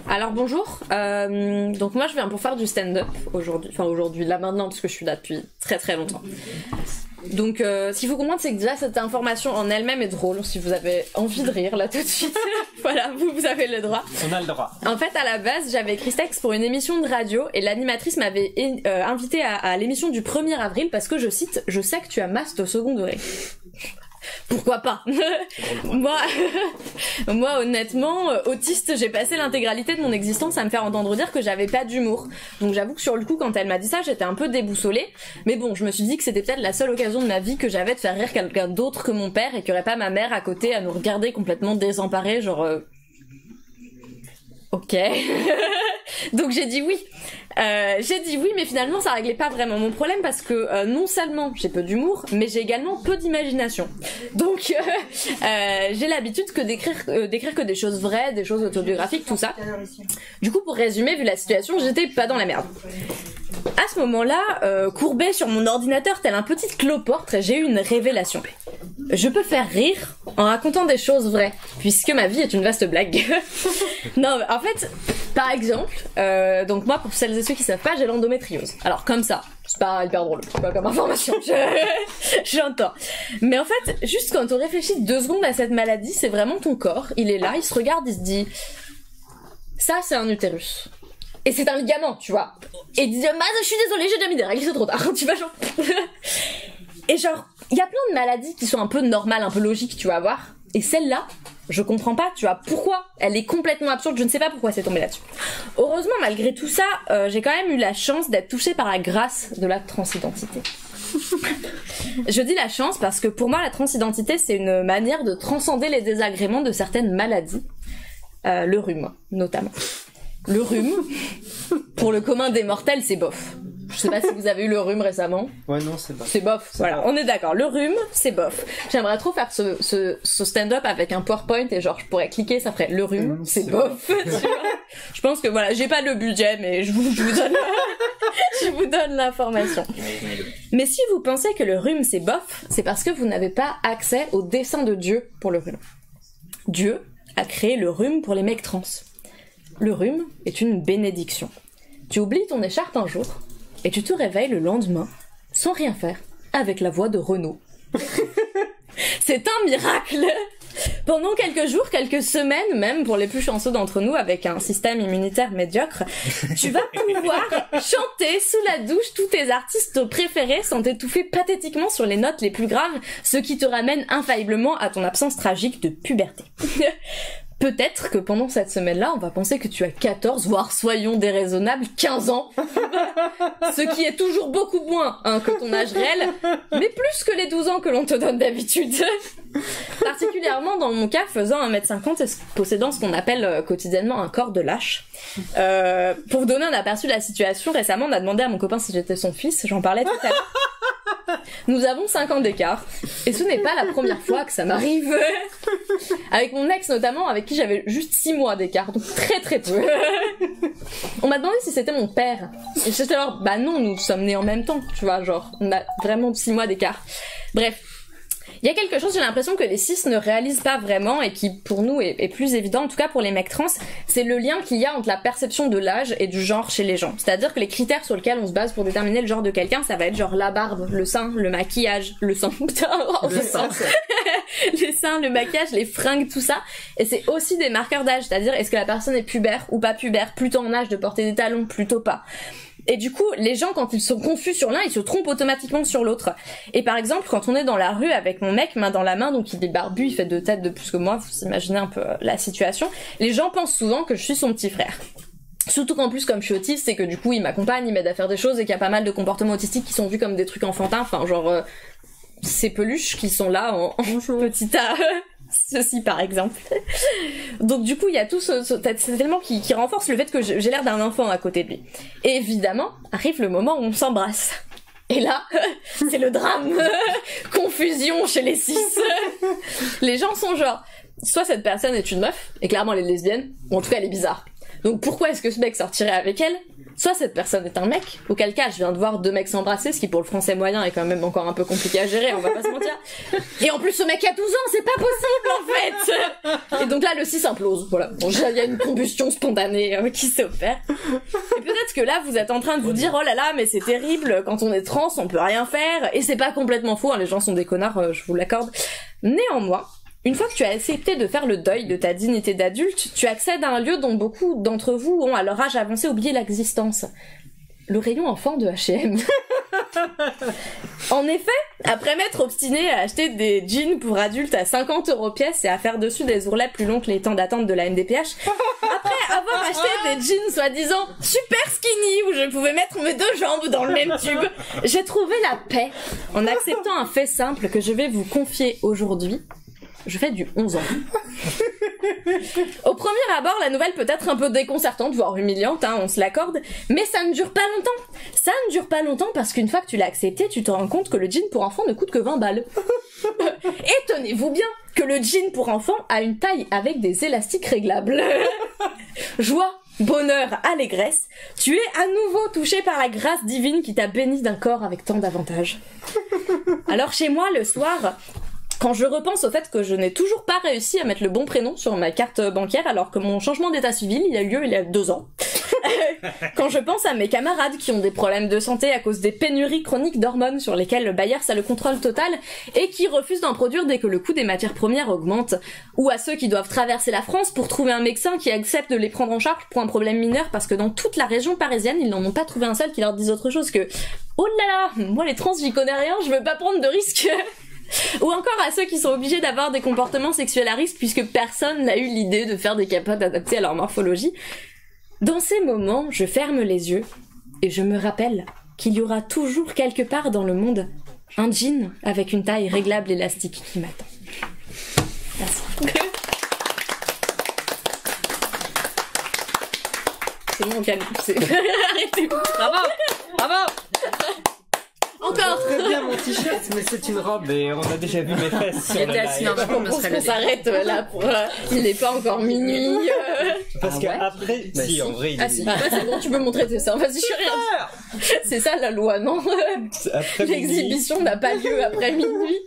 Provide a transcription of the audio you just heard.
Alors bonjour, donc moi je viens pour faire du stand-up aujourd'hui, là maintenant parce que je suis là depuis très très longtemps. Donc ce qu'il faut comprendre c'est que déjà cette information en elle-même est drôle, si vous avez envie de rire là tout de suite, voilà, vous avez le droit. On a le droit. En fait à la base j'avais écrit ce texte pour une émission de radio et l'animatrice m'avait invité à l'émission du 1er avril parce que je cite « Je sais que tu as masse au second degré ». Pourquoi pas. Moi honnêtement, autiste, j'ai passé l'intégralité de mon existence à me faire entendre dire que j'avais pas d'humour. Donc j'avoue que sur le coup, quand elle m'a dit ça, j'étais un peu déboussolée. Mais bon, je me suis dit que c'était peut-être la seule occasion de ma vie que j'avais de faire rire quelqu'un d'autre que mon père et qu'il y aurait pas ma mère à côté à nous regarder complètement désemparés, genre... Ok. Donc j'ai dit oui. Mais finalement ça réglait pas vraiment mon problème parce que non seulement j'ai peu d'humour, mais j'ai également peu d'imagination. Donc j'ai l'habitude d'écrire que des choses vraies, des choses autobiographiques, tout ça. Du coup, pour résumer, vu la situation, j'étais pas dans la merde. À ce moment-là, courbée sur mon ordinateur tel un petit cloporte, j'ai eu une révélation. Je peux faire rire en racontant des choses vraies, puisque ma vie est une vaste blague. Non, en fait, par exemple, donc moi, pour celles et ceux qui savent pas, j'ai l'endométriose. Alors comme ça, c'est pas hyper drôle, c'est pas comme information, j'entends. Mais en fait, juste quand on réfléchit 2 secondes à cette maladie, c'est vraiment ton corps, il est là, il se regarde, il se dit, ça c'est un utérus. Et c'est un ligament, tu vois. Et il dit, je suis désolée, j'ai déjà mis des règles, c'est trop tard, tu vois, genre... Et genre, il y a plein de maladies qui sont un peu normales, un peu logiques, tu vas voir. Et celle-là, je comprends pas, tu vois, pourquoi. Elle est complètement absurde, je ne sais pas pourquoi c'est tombé là-dessus. Heureusement, malgré tout ça, j'ai quand même eu la chance d'être touchée par la grâce de la transidentité. Je dis la chance parce que pour moi, la transidentité, c'est une manière de transcender les désagréments de certaines maladies. Le rhume, notamment. Le rhume, pour le commun des mortels, c'est bof. Je sais pas si vous avez eu le rhume récemment. Ouais, non, c'est bof. C'est bof, voilà, on est d'accord. Le rhume, c'est bof. J'aimerais trop faire ce stand-up avec un PowerPoint et genre je pourrais cliquer, ça ferait le rhume, c'est bof. Tu vois, je pense que voilà, j'ai pas le budget, mais je vous donne, je vous donne l'information. Mais si vous pensez que le rhume c'est bof, c'est parce que vous n'avez pas accès au dessein de Dieu pour le rhume. Dieu a créé le rhume pour les mecs trans. Le rhume est une bénédiction. Tu oublies ton écharpe un jour, et tu te réveilles le lendemain, sans rien faire, avec la voix de Renaud. C'est un miracle! Pendant quelques jours, quelques semaines même, pour les plus chanceux d'entre nous, avec un système immunitaire médiocre, tu vas pouvoir chanter sous la douche tous tes artistes préférés sans t'étouffer pathétiquement sur les notes les plus graves, ce qui te ramène infailliblement à ton absence tragique de puberté. Peut-être que pendant cette semaine-là, on va penser que tu as 14, voire soyons déraisonnables, 15 ans. Ce qui est toujours beaucoup moins que ton âge réel, mais plus que les 12 ans que l'on te donne d'habitude. Particulièrement dans mon cas, faisant 1m50 et possédant ce qu'on appelle quotidiennement un corps de lâche. Pour vous donner un aperçu de la situation, récemment on a demandé à mon copain si j'étais son fils, j'en parlais tout à l'heure. Nous avons 5 ans d'écart, et ce n'est pas la première fois que ça m'arrive. Avec mon ex notamment, avec qui j'avais juste 6 mois d'écart, donc très très peu. On m'a demandé si c'était mon père, et j'étais alors, bah non, nous sommes nés en même temps, tu vois, genre, on a vraiment 6 mois d'écart. Bref. Il y a quelque chose, j'ai l'impression que les cis ne réalisent pas vraiment et qui pour nous est plus évident, en tout cas pour les mecs trans, c'est le lien qu'il y a entre la perception de l'âge et du genre chez les gens. C'est-à-dire que les critères sur lesquels on se base pour déterminer le genre de quelqu'un, ça va être genre la barbe, le sein, le maquillage, le sang, putain, le sang, les seins, le maquillage, les fringues, tout ça. Et c'est aussi des marqueurs d'âge, c'est-à-dire est-ce que la personne est pubère ou pas pubère, plutôt en âge de porter des talons, plutôt pas. Et du coup, les gens, quand ils sont confus sur l'un, ils se trompent automatiquement sur l'autre. Et par exemple, quand on est dans la rue avec mon mec, main dans la main, donc il est barbu, il fait 2 têtes de plus que moi, vous imaginez un peu la situation, les gens pensent souvent que je suis son petit frère. Surtout qu'en plus, comme je suis autiste, c'est que du coup, il m'accompagne, il m'aide à faire des choses et qu'il y a pas mal de comportements autistiques qui sont vus comme des trucs enfantins, enfin genre, ces peluches qui sont là en petit A... Ceci par exemple. Donc du coup il y a tout cet élément qui renforce le fait que j'ai l'air d'un enfant à côté de lui. Et évidemment arrive le moment où on s'embrasse. Et là, c'est le drame. Confusion chez les cis. Les gens sont genre, soit cette personne est une meuf, et clairement elle est lesbienne, ou en tout cas elle est bizarre. Donc pourquoi est-ce que ce mec sortirait avec elle ? soit cette personne est un mec, auquel cas je viens de voir 2 mecs s'embrasser, ce qui pour le français moyen est quand même encore un peu compliqué à gérer, on va pas se mentir. Et en plus ce mec a 12 ans, c'est pas possible en fait. Et donc là le 6 implose, voilà. Bon, il y a une combustion spontanée qui s'opère. Et peut-être que là vous êtes en train de vous dire oh là là mais c'est terrible, quand on est trans on peut rien faire, et c'est pas complètement faux, hein, les gens sont des connards, je vous l'accorde. Néanmoins, une fois que tu as accepté de faire le deuil de ta dignité d'adulte, tu accèdes à un lieu dont beaucoup d'entre vous ont, à leur âge avancé, oublié l'existence. Le rayon enfant de H&M. En effet, après m'être obstiné à acheter des jeans pour adultes à 50 € pièce et à faire dessus des ourlets plus longs que les temps d'attente de la NDPH, après avoir acheté des jeans soi-disant super skinny où je pouvais mettre mes 2 jambes dans le même tube, j'ai trouvé la paix en acceptant un fait simple que je vais vous confier aujourd'hui. Je fais du 11 ans. Au premier abord, la nouvelle peut être un peu déconcertante, voire humiliante, hein, on se l'accorde, mais ça ne dure pas longtemps. Ça ne dure pas longtemps parce qu'une fois que tu l'as accepté, tu te rends compte que le jean pour enfant ne coûte que 20 balles. Et tenez-vous bien que le jean pour enfant a une taille avec des élastiques réglables. Joie, bonheur, allégresse, tu es à nouveau touché par la grâce divine qui t'a béni d'un corps avec tant d'avantages. Alors chez moi, le soir, quand je repense au fait que je n'ai toujours pas réussi à mettre le bon prénom sur ma carte bancaire alors que mon changement d'état civil il a eu lieu il y a 2 ans. Quand je pense à mes camarades qui ont des problèmes de santé à cause des pénuries chroniques d'hormones sur lesquelles le Bayer a le contrôle total et qui refusent d'en produire dès que le coût des matières premières augmente, ou à ceux qui doivent traverser la France pour trouver un médecin qui accepte de les prendre en charge pour un problème mineur parce que dans toute la région parisienne ils n'en ont pas trouvé un seul qui leur dise autre chose que oh là là, moi les trans j'y connais rien, je veux pas prendre de risques. Ou encore à ceux qui sont obligés d'avoir des comportements sexuels à risque puisque personne n'a eu l'idée de faire des capotes adaptées à leur morphologie. Dans ces moments, je ferme les yeux et je me rappelle qu'il y aura toujours quelque part dans le monde un jean avec une taille réglable élastique qui m'attend. Merci. C'est bon, calme. Arrêtez. Bravo. Bravo. Encore. Très bien mon t-shirt, mais c'est une robe et on a déjà vu mes fesses sur le live. On s'arrête là pour... il n'est pas encore minuit. Parce qu'après... Bah, si, en vrai... Ah si, bah, c'est bon, tu peux montrer tes seins. Vas-y, je suis rien. C'est ça la loi, non? Après L'exhibition n'a pas lieu après minuit.